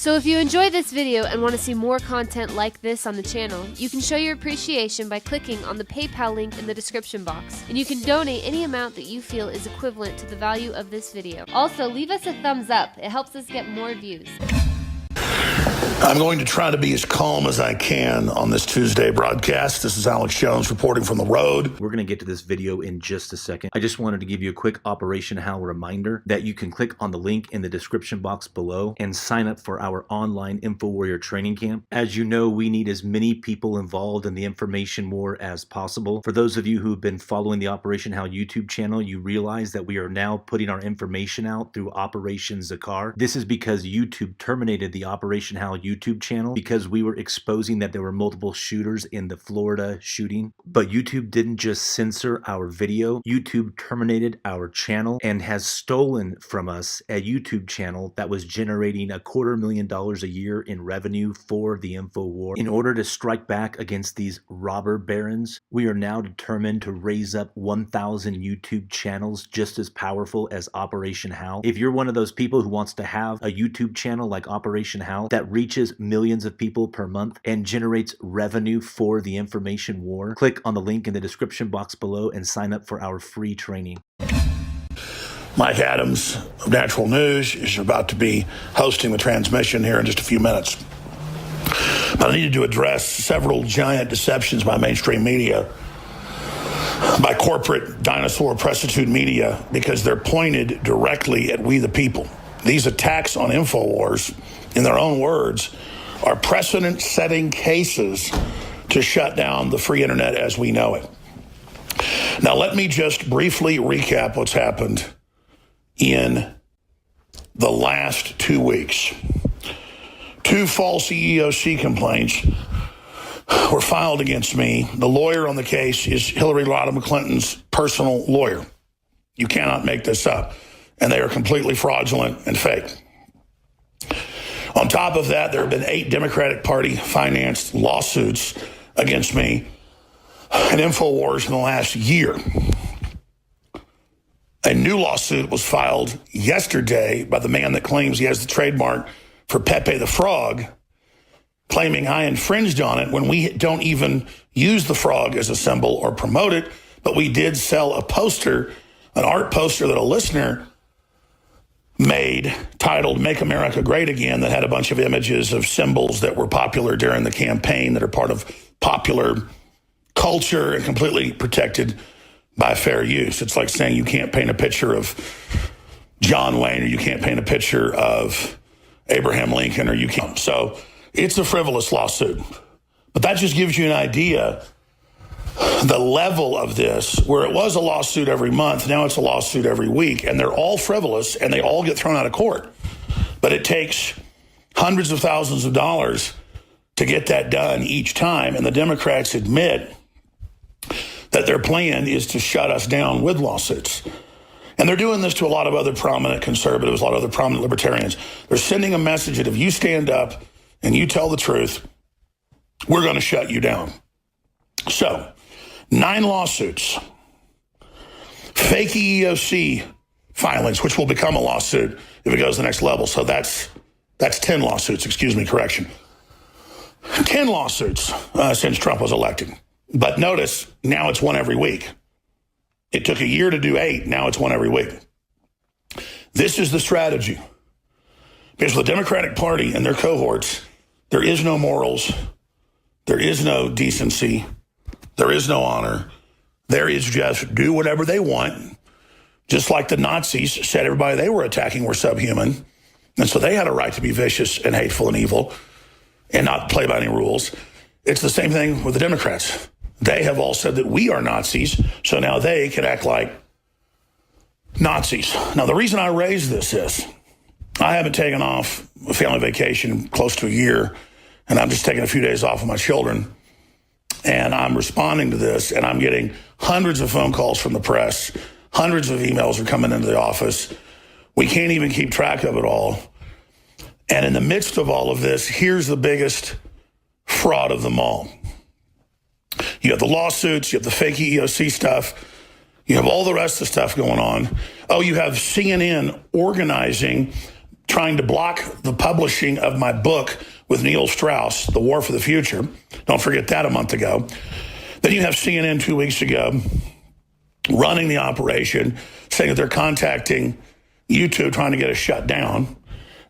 So if you enjoyed this video and want to see more content like this on the channel, you can show your appreciation by clicking on the PayPal link in the description box, and you can donate any amount that you feel is equivalent to the value of this video. Also, leave us a thumbs up. It helps us get more views. I'm going to try to be as calm as I can on this Tuesday broadcast. This is Alex Jones reporting from the road. We're going to get to this video in just a second. I just wanted to give you a quick Operation Hal reminder that you can click on the link in the description box below and sign up for our online InfoWarrior training camp. As you know, we need as many people involved in the information war as possible. For those of you who have been following the Operation Hal YouTube channel, you realize that we are now putting our information out through Operation Zakar. This is because YouTube terminated the Operation Hal YouTube channel because we were exposing that there were multiple shooters in the Florida shooting. But YouTube didn't just censor our video. YouTube terminated our channel and has stolen from us a YouTube channel that was generating $250,000 a year in revenue for the InfoWar. In order to strike back against these robber barons, we are now determined to raise up 1,000 YouTube channels just as powerful as Operation Hal. If you're one of those people who wants to have a YouTube channel like Operation Hal that reaches millions of people per month and generates revenue for the information war, click on the link in the description box below and sign up for our free training. Mike Adams of Natural News is about to be hosting the transmission here in just a few minutes. But I needed to address several giant deceptions by mainstream media, by corporate dinosaur prostitute media, because they're pointed directly at we the people. These attacks on InfoWars, in their own words, are precedent-setting cases to shut down the free internet as we know it. Now, let me just briefly recap what's happened in the last 2 weeks. 2 false EEOC complaints were filed against me. The lawyer on the case is Hillary Rodham Clinton's personal lawyer. You cannot make this up. And they are completely fraudulent and fake. On top of that, there have been 8 Democratic Party-financed lawsuits against me and InfoWars in the last year. A new lawsuit was filed yesterday by the man that claims he has the trademark for Pepe the Frog, claiming I infringed on it when we don't even use the frog as a symbol or promote it, but we did sell a poster, an art poster that a listener made titled Make America Great Again, that had a bunch of images of symbols that were popular during the campaign that are part of popular culture and completely protected by fair use. It's like saying you can't paint a picture of John Wayne or you can't paint a picture of Abraham Lincoln or you can't. So it's a frivolous lawsuit. But that just gives you an idea the level of this, where it was a lawsuit every month, now it's a lawsuit every week, and they're all frivolous and they all get thrown out of court. But it takes hundreds of thousands of dollars to get that done each time, and the Democrats admit that their plan is to shut us down with lawsuits. And they're doing this to a lot of other prominent conservatives, a lot of other prominent libertarians. They're sending a message that if you stand up and you tell the truth, we're going to shut you down. So, 9 lawsuits, fake EEOC filings, which will become a lawsuit if it goes to the next level. So that's 10 lawsuits, excuse me, correction. 10 lawsuits since Trump was elected. But notice, now it's one every week. It took a year to do 8, now it's one every week. This is the strategy. Because for the Democratic Party and their cohorts, there is no morals, there is no decency, there is no honor. There is just do whatever they want. Just like the Nazis said everybody they were attacking were subhuman. And so they had a right to be vicious and hateful and evil and not play by any rules. It's the same thing with the Democrats. They have all said that we are Nazis, so now they can act like Nazis. Now, the reason I raise this is I haven't taken off a family vacation close to a year, and I'm just taking a few days off with my children. And I'm responding to this, and I'm getting hundreds of phone calls from the press. Hundreds of emails are coming into the office. We can't even keep track of it all. And in the midst of all of this, here's the biggest fraud of them all. You have the lawsuits, you have the fake EEOC stuff, you have all the rest of the stuff going on. Oh, you have CNN organizing trying to block the publishing of my book with Neil Strauss, The War for the Future. Don't forget that a month ago. Then you have CNN 2 weeks ago running the operation, saying that they're contacting YouTube trying to get us shut down.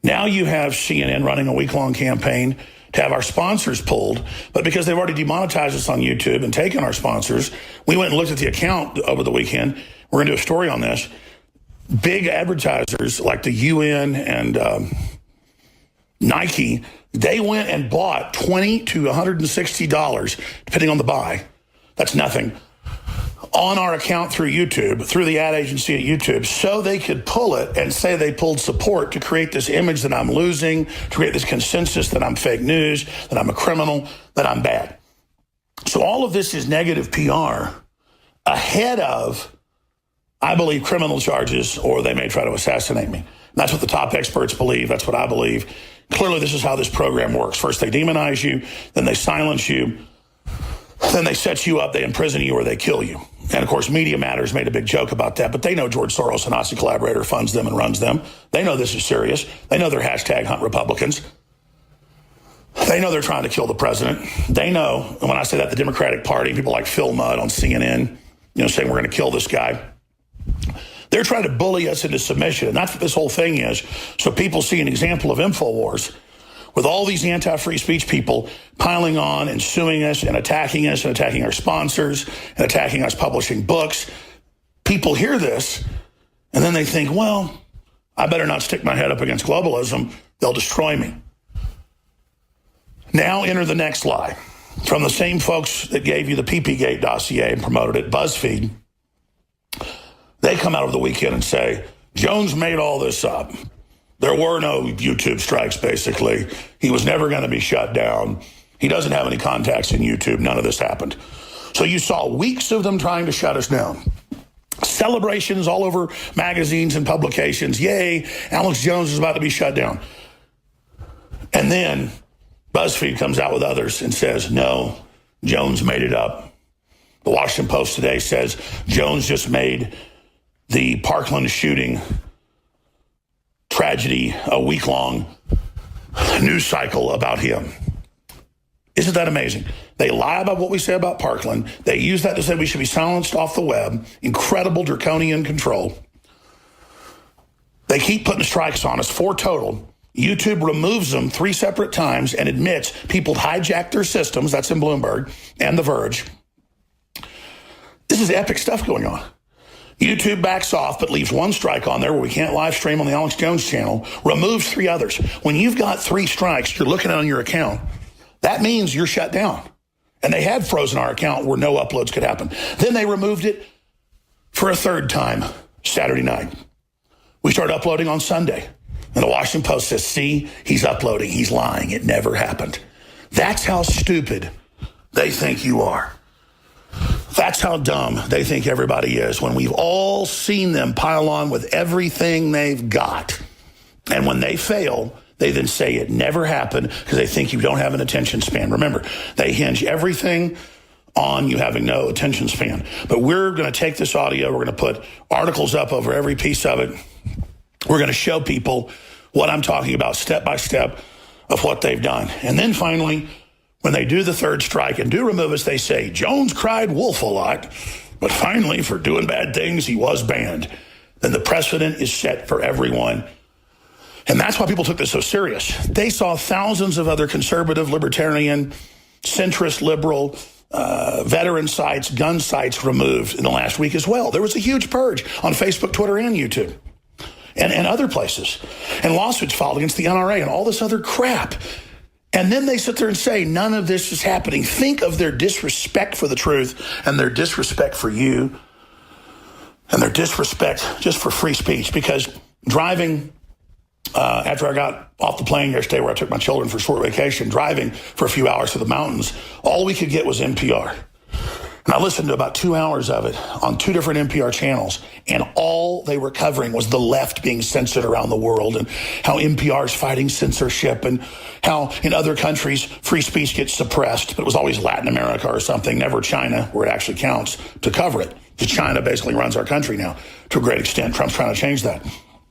Now you have CNN running a week-long campaign to have our sponsors pulled. But because they've already demonetized us on YouTube and taken our sponsors, we went and looked at the account over the weekend. We're going to do a story on this. Big advertisers like the UN and Nike, they went and bought $20 to $160, depending on the buy. That's nothing. On our account through YouTube, through the ad agency at YouTube, so they could pull it and say they pulled support to create this image that I'm losing, to create this consensus that I'm fake news, that I'm a criminal, that I'm bad. So all of this is negative PR ahead of, I believe, criminal charges, or they may try to assassinate me. And that's what the top experts believe. That's what I believe. Clearly, this is how this program works. First, they demonize you, then they silence you, then they set you up, they imprison you, or they kill you. And, of course, Media Matters made a big joke about that, but they know George Soros, a Nazi collaborator, funds them and runs them. They know this is serious. They know they're hashtag hunt Republicans. They know they're trying to kill the president. They know, and when I say that, the Democratic Party, people like Phil Mudd on CNN, saying we're going to kill this guy. They're trying to bully us into submission, and that's what this whole thing is. So people see an example of InfoWars with all these anti-free speech people piling on and suing us and attacking our sponsors and attacking us publishing books. People hear this, and then they think, well, I better not stick my head up against globalism. They'll destroy me. Now enter the next lie. From the same folks that gave you the PP-Gate dossier and promoted it, BuzzFeed, they come out over the weekend and say, Jones made all this up. There were no YouTube strikes, basically. He was never going to be shut down. He doesn't have any contacts in YouTube. None of this happened. So you saw weeks of them trying to shut us down. Celebrations all over magazines and publications. Yay, Alex Jones is about to be shut down. And then BuzzFeed comes out with others and says, no, Jones made it up. The Washington Post today says Jones just made the Parkland shooting tragedy a week-long news cycle about him. Isn't that amazing? They lie about what we say about Parkland. They use that to say we should be silenced off the web. Incredible draconian control. They keep putting strikes on us, 4 total. YouTube removes them 3 separate times and admits people hijacked their systems. That's in Bloomberg and The Verge. This is epic stuff going on. YouTube backs off, but leaves 1 strike on there where we can't live stream on the Alex Jones channel, removes 3 others. When you've got 3 strikes, you're looking at on your account, that means you're shut down. And they had frozen our account where no uploads could happen. Then they removed it for a 3rd time Saturday night. We started uploading on Sunday. And the Washington Post says, see, he's uploading, he's lying, it never happened. That's how stupid they think you are. That's how dumb they think everybody is when we've all seen them pile on with everything they've got. And when they fail, they then say it never happened because they think you don't have an attention span. Remember, they hinge everything on you having no attention span. But we're going to take this audio. We're going to put articles up over every piece of it. We're going to show people what I'm talking about step by step of what they've done. And then finally, when they do the 3rd strike and do remove us, they say, Jones cried wolf a lot, but finally, for doing bad things, he was banned. Then the precedent is set for everyone. And that's why people took this so serious. They saw thousands of other conservative, libertarian, centrist, liberal, veteran sites, gun sites removed in the last week as well. There was a huge purge on Facebook, Twitter, and YouTube. And other places. And lawsuits filed against the NRA and all this other crap. And then they sit there and say, none of this is happening. Think of their disrespect for the truth and their disrespect for you and their disrespect just for free speech. Because driving, after I got off the plane yesterday where I took my children for a short vacation, driving for a few hours to the mountains, all we could get was NPR. And I listened to about 2 hours of it on 2 different NPR channels, and all they were covering was the left being censored around the world and how NPR is fighting censorship and how in other countries free speech gets suppressed, but it was always Latin America or something, never China, where it actually counts, to cover it. Because China basically runs our country now to a great extent. Trump's trying to change that.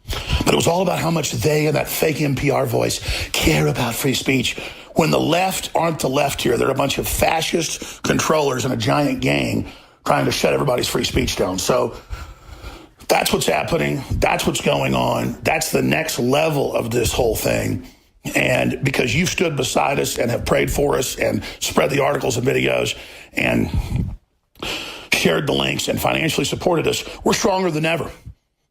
But it was all about how much they and that fake NPR voice care about free speech. When the left aren't the left here, they're a bunch of fascist controllers and a giant gang trying to shut everybody's free speech down. So that's what's happening. That's what's going on. That's the next level of this whole thing. And because you've stood beside us and have prayed for us and spread the articles and videos and shared the links and financially supported us, we're stronger than ever.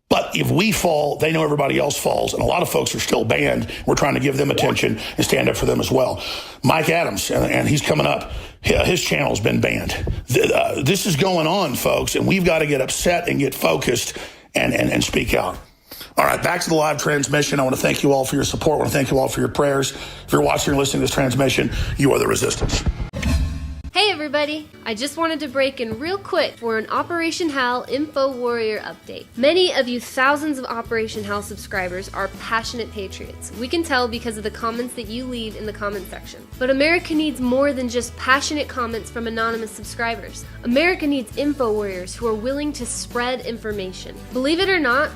But if we fall, they know everybody else falls. And a lot of folks are still banned. We're trying to give them attention and stand up for them as well. Mike Adams, and he's coming up, his channel's been banned. This is going on, folks, and we've got to get upset and get focused and speak out. All right, back to the live transmission. I want to thank you all for your support. I want to thank you all for your prayers. If you're watching or listening to this transmission, you are the resistance. Hey everybody! I just wanted to break in real quick for an Operation Hal Info Warrior update. Many of you thousands of Operation Hal subscribers are passionate patriots. We can tell because of the comments that you leave in the comment section. But America needs more than just passionate comments from anonymous subscribers. America needs info warriors who are willing to spread information. Believe it or not,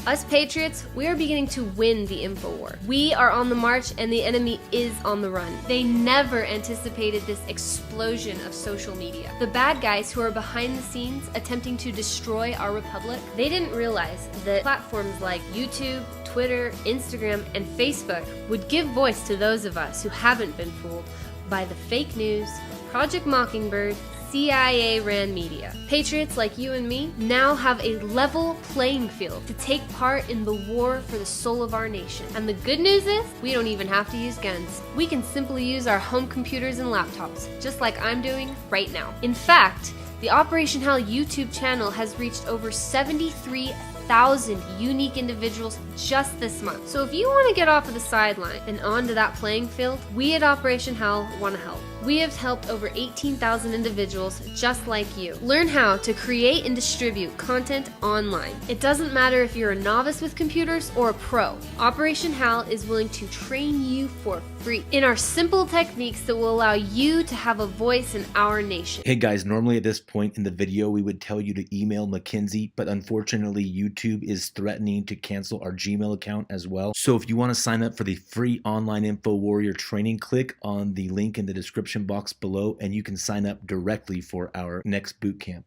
us patriots, we are beginning to win the info war. We are on the march and the enemy is on the run. They never anticipated this explosion of social media. The bad guys who are behind the scenes attempting to destroy our republic, they didn't realize that platforms like YouTube, Twitter, Instagram, and Facebook would give voice to those of us who haven't been fooled by the fake news, Project Mockingbird, CIA-ran media. Patriots like you and me now have a level playing field to take part in the war for the soul of our nation. And the good news is, we don't even have to use guns. We can simply use our home computers and laptops, just like I'm doing right now. In fact, the Operation Hal YouTube channel has reached over 73,000 unique individuals just this month. So if you want to get off of the sideline and onto that playing field, we at Operation Hal want to help. We have helped over 18,000 individuals just like you. Learn how to create and distribute content online. It doesn't matter if you're a novice with computers or a pro. Operation Hal is willing to train you for free in our simple techniques that will allow you to have a voice in our nation. Hey guys, normally at this point in the video, we would tell you to email Mackenzie, but unfortunately YouTube is threatening to cancel our Gmail account as well. So if you want to sign up for the free online info warrior training, click on the link in the description box below and you can sign up directly for our next boot camp.